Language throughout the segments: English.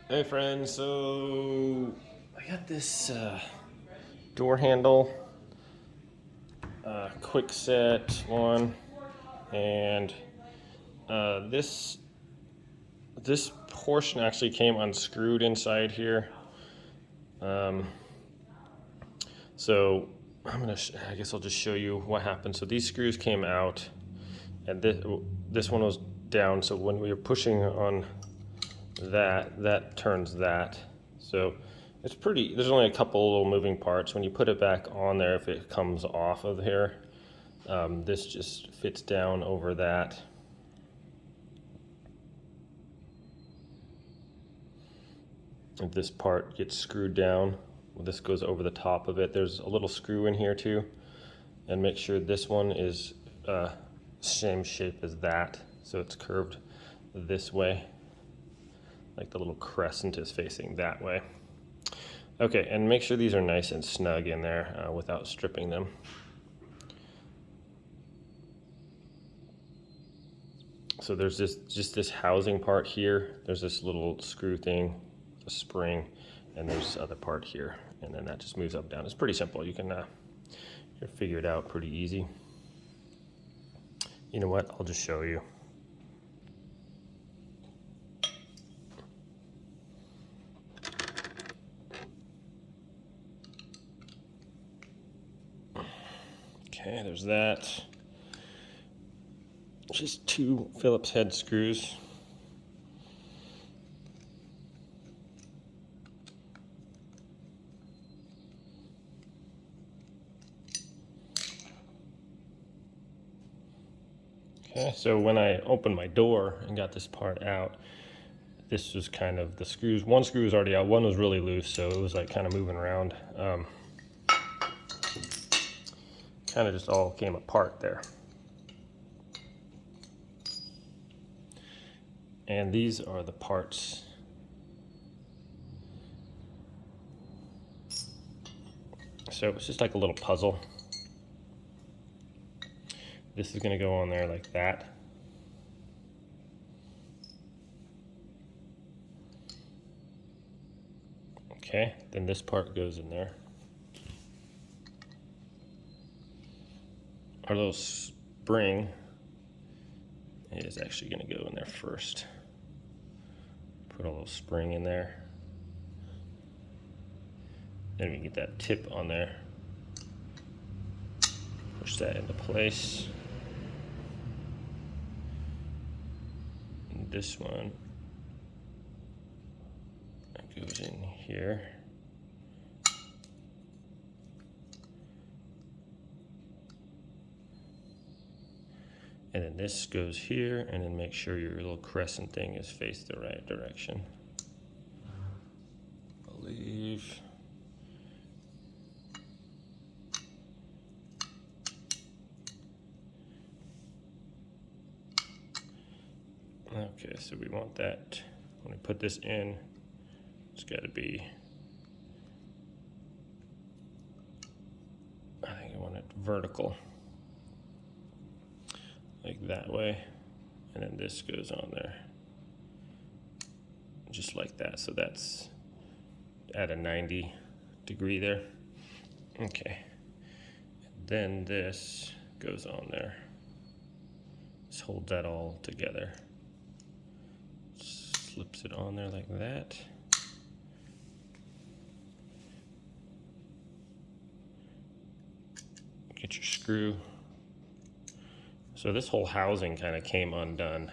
Hey friends, so I got this door handle, Kwikset one, and this portion actually came unscrewed inside here. So I guess I'll just show you what happened. So these screws came out, and this one was down. So when we were pushing on that turns that. So it's pretty, there's only a couple little moving parts. When you put it back on there, if it comes off of here, this just fits down over that. If this part gets screwed down, this goes over the top of it. There's a little screw in here too, and make sure this one is same shape as that, so it's curved this way, like the little crescent is facing that way. Okay, and make sure these are nice and snug in there without stripping them. So there's just this housing part here. There's this little screw thing, a spring, and there's this other part here, and then that just moves up and down. It's pretty simple. You can figure it out pretty easy. You know what? I'll just show you. Okay, there's that. Just 2 Phillips head screws. Okay, so when I opened my door and got this part out, this was kind of the screws. One screw was already out, one was really loose, so it was like kind of moving around. Kind of just all came apart there. And these are the parts. So it's just like a little puzzle. This is going to go on there like that. Okay, then this part goes in there. Our little spring is actually going to go in there first. Put a little spring in there. Then we get that tip on there. Push that into place. And this one goes in here. And then this goes here, and then make sure your little crescent thing is faced the right direction. I believe. Okay, so we want that, when we put this in, it's got to be, I think I want it vertical. Like that way, and then this goes on there just like that, so that's at a 90 degree there. Okay, and then this goes on there. Just hold that all together, slips it on there like that. Get your screw. So this whole housing kind of came undone.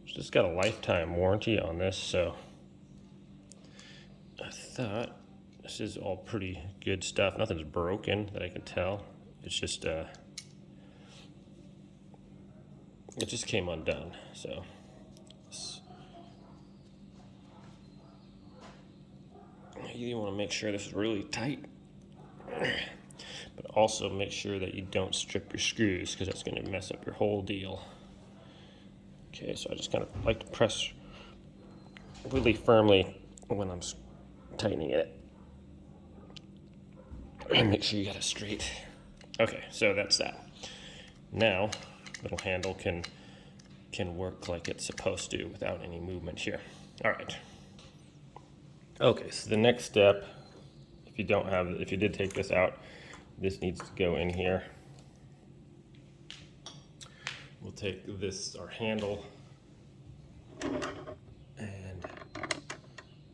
It's just got a lifetime warranty on this, so I thought this is all pretty good stuff. Nothing's broken that I can tell. It's just it just came undone. So you want to make sure this is really tight. But also make sure that you don't strip your screws, because that's going to mess up your whole deal. Okay, so I just kind of like to press really firmly when I'm tightening it. And make sure you got it straight. Okay, so that's that. Now, little handle can work like it's supposed to without any movement here. All right. Okay, so the next step, if you did take this out, this needs to go in here. We'll take this, our handle, and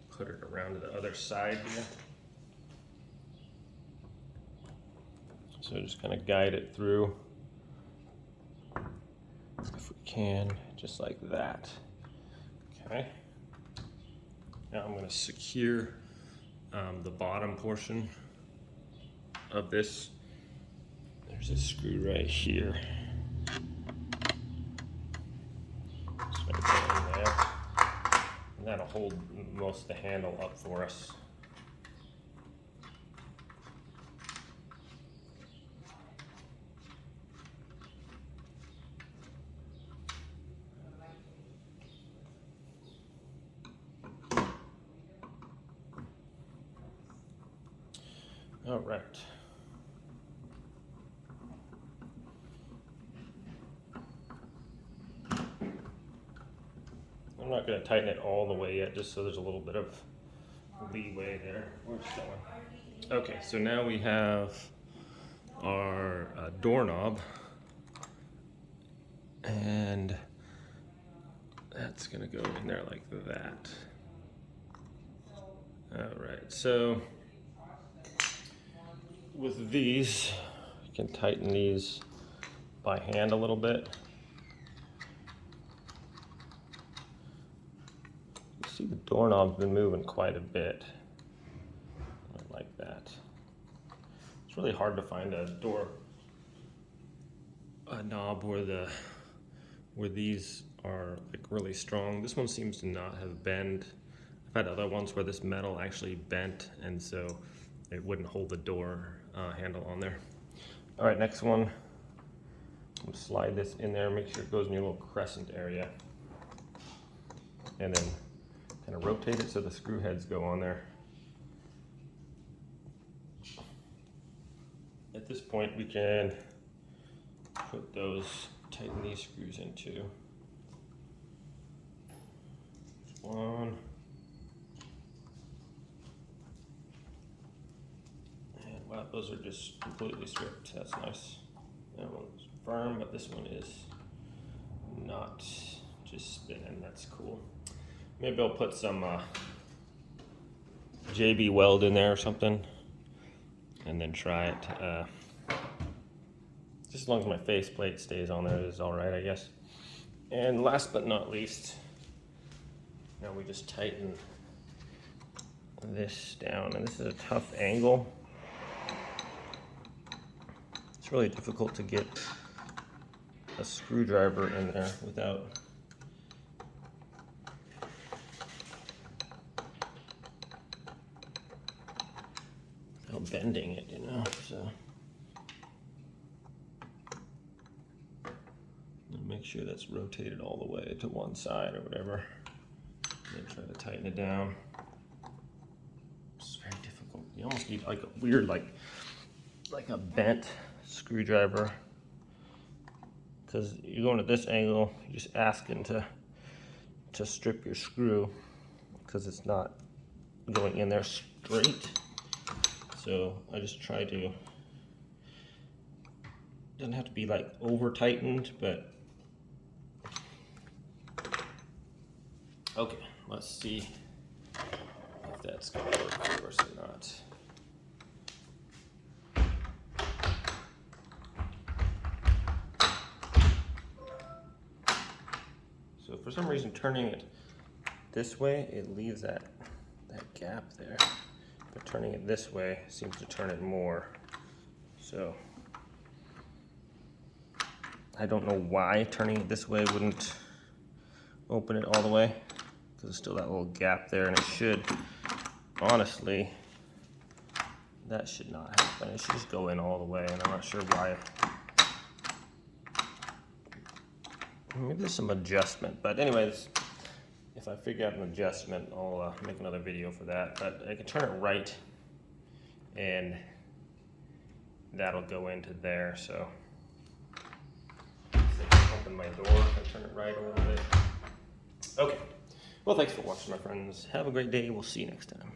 put it around to the other side here. So just kind of guide it through, if we can, just like that. Okay. Now I'm going to secure the bottom portion of this. There's a screw right here. Just going to go in there. And that'll hold most of the handle up for us. All right. I'm not going to tighten it all the way yet, just so there's a little bit of leeway there. Where's that one? Okay, so now we have our doorknob, and that's going to go in there like that. All right, so with these, you can tighten these by hand a little bit. You see the doorknob's been moving quite a bit, like that. It's really hard to find a knob where these are like really strong. This one seems to not have bent. I've had other ones where this metal actually bent, and so it wouldn't hold the door handle on there. All right, next one. I'm slide this in there, make sure it goes in your little crescent area, and then kind of rotate it so the screw heads go on there. At this point, we can tighten these screws in too. One. And wow, those are just completely stripped. That's nice. That one's firm, but this one is not, just spinning. That's cool. Maybe I'll put some JB Weld in there or something, and then try it. Just as long as my faceplate stays on there, is all right, I guess. And last but not least, now we just tighten this down, and this is a tough angle. It's really difficult to get a screwdriver in there without bending it, you know. So make sure that's rotated all the way to one side or whatever. And then try to tighten it down. It's very difficult. You almost need like a weird, like a bent screwdriver, because you're going at this angle, you're just asking to strip your screw because it's not going in there straight. So I just try to, doesn't have to be like over tightened, but okay, let's see if that's gonna work for us or not. So for some reason, turning it this way, it leaves that gap there. But turning it this way seems to turn it more. So I don't know why turning it this way wouldn't open it all the way, because there's still that little gap there, and it should, honestly, that should not happen. It should just go in all the way, and I'm not sure why. Maybe there's some adjustment, but anyways, if I figure out an adjustment, I'll make another video for that. But I can turn it right, and that'll go into there. So I can open my door and turn it right a little bit. Okay, Well, thanks for watching, my friends. Have a great day. We'll see you next time.